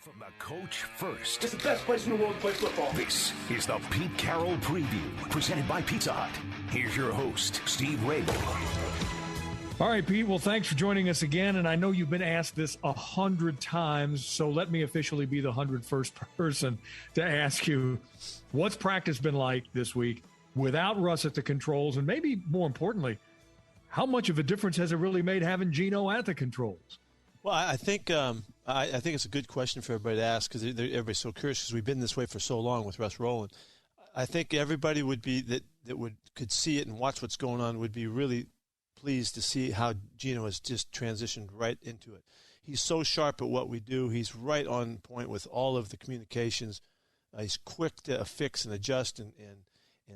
From the coach first. It's the best place in the world to play football. This is the Pete Carroll Preview, presented by Pizza Hut. Here's your host, Steve Rabel. All right, Pete. Well, thanks for joining us again. And I know you've been asked this 100 times, so let me officially be the 101st person to ask you, what's practice been like this week without Russ at the controls? And maybe more importantly, how much of a difference has it really made having Gino at the controls? Well, I think it's a good question for everybody to ask because everybody's so curious because we've been this way for so long with Russ rolling. I think everybody would be could see it and watch what's going on would be really pleased to see how Gino has just transitioned right into it. He's so sharp at what we do. He's right on point with all of the communications. He's quick to fix and adjust and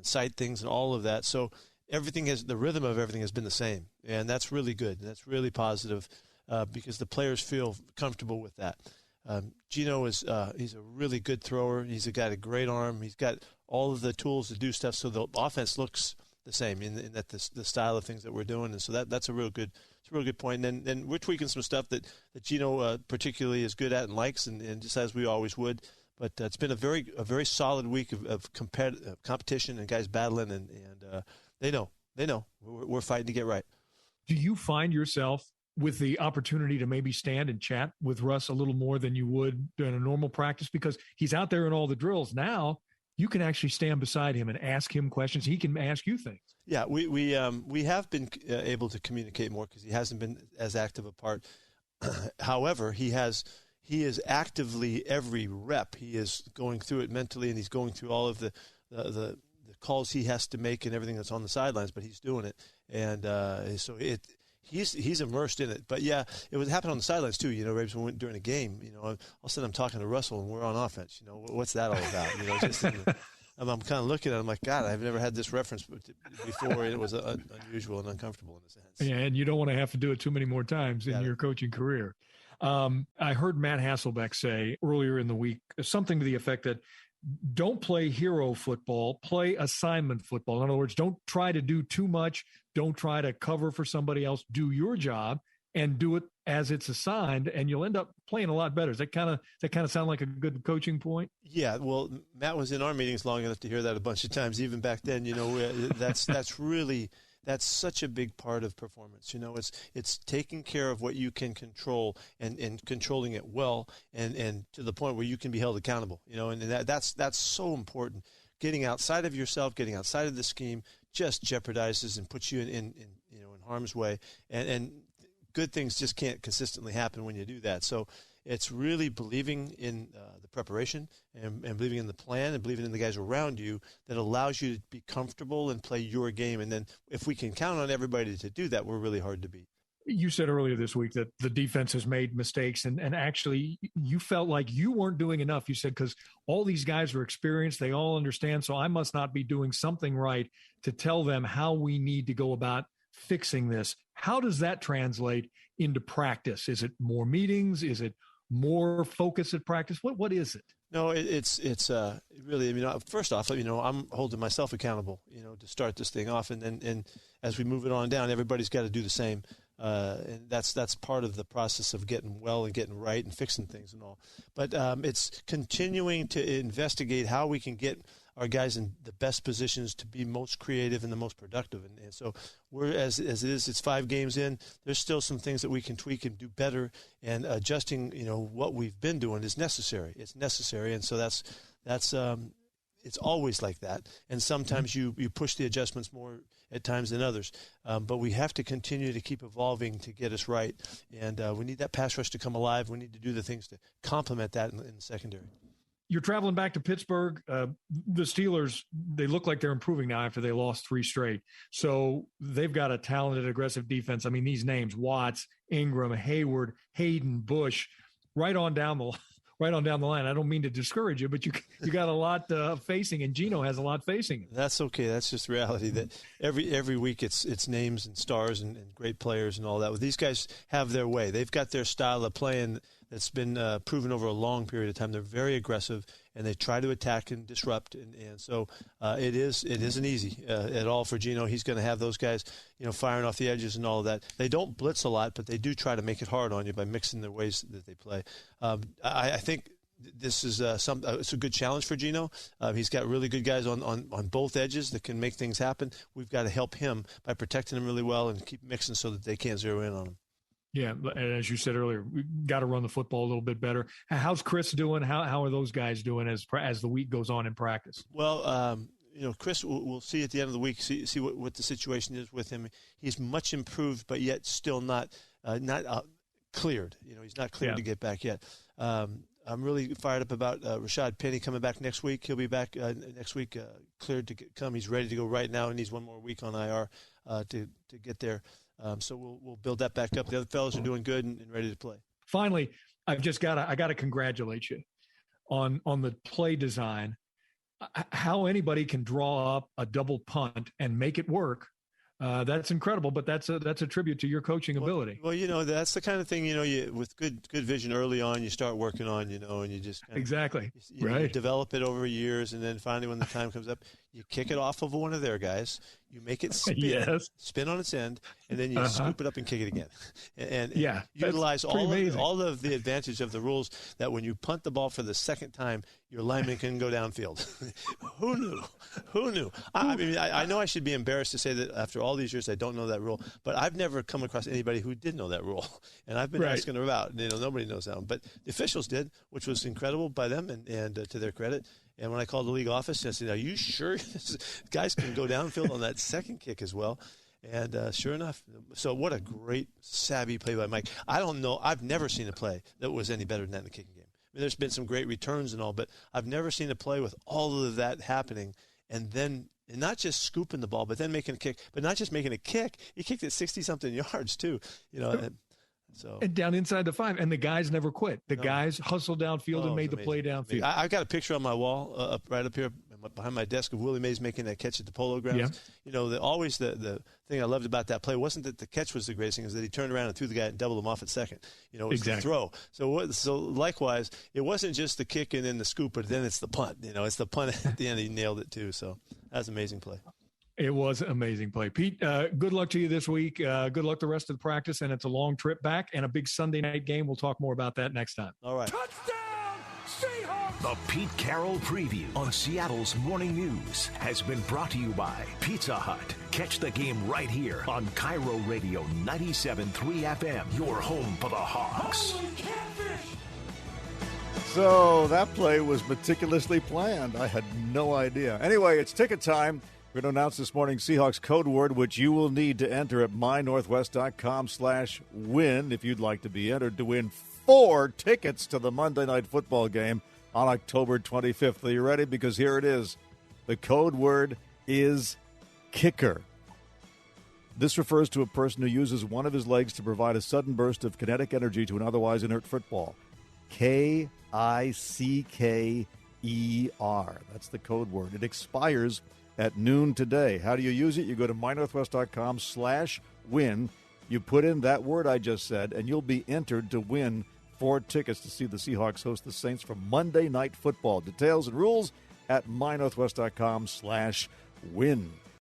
cite things and all of that. So the rhythm of everything has been the same, and that's really good. That's really positive. Because the players feel comfortable with that. Gino he's a really good thrower. He's got a great arm. He's got all of the tools to do stuff so the offense looks the same in that the style of things that we're doing. And so that's a real good point. And then we're tweaking some stuff that Gino particularly is good at and likes, and just as we always would. But it's been a very solid week of competition and guys battling, and they know we're fighting to get right. Do you find yourself with the opportunity to maybe stand and chat with Russ a little more than you would in a normal practice? Because he's out there in all the drills. Now you can actually stand beside him and ask him questions. He can ask you things. Yeah, we have been able to communicate more because he hasn't been as active a part. However, he is actively every rep. He is going through it mentally, and he's going through all of the calls he has to make and everything that's on the sidelines, but he's doing it. And so He's immersed in it. But, yeah, it would happen on the sidelines, too. Rabes, when we went during a game, all of a sudden I'm talking to Russell and we're on offense. What's that all about? I'm kind of looking at it. I'm like, God, I've never had this reference before, and it was unusual and uncomfortable in a sense. Yeah, and you don't want to have to do it too many more times in your coaching career. I heard Matt Hasselbeck say earlier in the week something to the effect that don't play hero football, play assignment football. In other words, don't try to do too much. Don't try to cover for somebody else. Do your job and do it as it's assigned, and you'll end up playing a lot better. Does that kind of sound like a good coaching point? Yeah, well, Matt was in our meetings long enough to hear that a bunch of times. Even back then, that's such a big part of performance. It's taking care of what you can control and controlling it well and to the point where you can be held accountable. And that's so important. Getting outside of yourself, getting outside of the scheme just jeopardizes and puts you in harm's way. And good things just can't consistently happen when you do that. So it's really believing in the preparation and believing in the plan and believing in the guys around you that allows you to be comfortable and play your game. And then if we can count on everybody to do that, we're really hard to beat. You said earlier this week that the defense has made mistakes, and actually you felt like you weren't doing enough. You said, because all these guys are experienced, they all understand, so I must not be doing something right to tell them how we need to go about fixing this. How does that translate into practice? Is it more meetings? Is it more focus at practice? What is it? No, it's really, first off, I'm holding myself accountable, to start this thing off. And as we move it on down, everybody's got to do the same. And that's part of the process of getting well and getting right and fixing things and all. But it's continuing to investigate how we can get our guys in the best positions to be most creative and the most productive. And so we're, as it is, it's 5 games in, there's still some things that we can tweak and do better, and adjusting, what we've been doing is necessary. It's necessary. And so that's it's always like that. And sometimes you push the adjustments more at times than others. But we have to continue to keep evolving to get us right. And we need that pass rush to come alive. We need to do the things to complement that in the secondary. You're traveling back to Pittsburgh. The Steelers, they look like they're improving now after they lost 3 straight. So they've got a talented, aggressive defense. I mean, these names, Watts, Ingram, Hayward, Hayden, Bush, right on down the line. I don't mean to discourage you, but you got a lot facing, and Gino has a lot facing. That's okay. That's just reality. That every week it's names and stars and great players and all that. Well, these guys have their way. They've got their style of playing that's been proven over a long period of time. They're very aggressive, and they try to attack and disrupt. And so it isn't easy at all for Gino. He's going to have those guys, firing off the edges and all of that. They don't blitz a lot, but they do try to make it hard on you by mixing the ways that they play. I think this is it's a good challenge for Geno. He's got really good guys on both edges that can make things happen. We've got to help him by protecting him really well and keep mixing so that they can't zero in on him. Yeah, and as you said earlier, we got to run the football a little bit better. How's Chris doing? How are those guys doing as the week goes on in practice? Well, Chris, we'll see at the end of the week. See what the situation is with him. He's much improved, but yet still not cleared. He's not cleared to get back yet. I'm really fired up about Rashad Penny coming back next week. He'll be back next week, cleared to come. He's ready to go right now. He needs one more week on IR to get there. So we'll build that back up. The other fellows are doing good and ready to play. Finally, I got to congratulate you on the play design. How anybody can draw up a double punt and make it work. That's incredible, but that's a tribute to your coaching ability. Well, that's the kind of thing, you with good vision early on, you start working on, and you just exactly you develop it over years, and then finally when the time comes up, you kick it off of one of their guys, you make it spin on its end, and then you scoop it up and kick it again, and utilize all of the advantage of the rules that when you punt the ball for the second time, your lineman can go downfield. Who knew? I know I should be embarrassed to say that after all these years I don't know that rule, but I've never come across anybody who did know that rule, and I've been asking her about. Nobody knows that one, but the officials did, which was incredible by them, and to their credit. And when I called the league office, I said, "Are you sure guys can go downfield on that second kick as well?" And sure enough, so what a great, savvy play by Mike. I don't know. I've never seen a play that was any better than that in the kicking game. I mean, there's been some great returns and all, but I've never seen a play with all of that happening, and not just scooping the ball, but then making a kick. But not just making a kick, he kicked it 60-something yards too. And down inside the 5, and the guys never quit. The guys hustled downfield and made the play downfield. I've got a picture on my wall right up here behind my desk of Willie Mays making that catch at the Polo Grounds. Yeah. The thing I loved about that play wasn't that the catch was the greatest thing, is that he turned around and threw the guy and doubled him off at second. It was the throw. So likewise, it wasn't just the kick and then the scoop, but then it's the punt. It's the punt at the end. He nailed it too. So that was an amazing play. It was an amazing play. Pete, good luck to you this week. Good luck the rest of the practice, and it's a long trip back and a big Sunday night game. We'll talk more about that next time. All right. Touchdown, Seahawks! The Pete Carroll Preview on Seattle's Morning News has been brought to you by Pizza Hut. Catch the game right here on KIRO Radio 97.3 FM, your home for the Hawks. Holy catfish! So that play was meticulously planned. I had no idea. Anyway, it's ticket time. We're going to announce this morning's Seahawks code word, which you will need to enter at mynorthwest.com/win if you'd like to be entered to win 4 tickets to the Monday Night Football game on October 25th. Are you ready? Because here it is. The code word is kicker. This refers to a person who uses one of his legs to provide a sudden burst of kinetic energy to an otherwise inert football. KICKER. That's the code word. It expires at noon today. How do you use it? You go to mynorthwest.com/win. You put in that word I just said, and you'll be entered to win 4 tickets to see the Seahawks host the Saints for Monday Night Football. Details and rules at mynorthwest.com/win.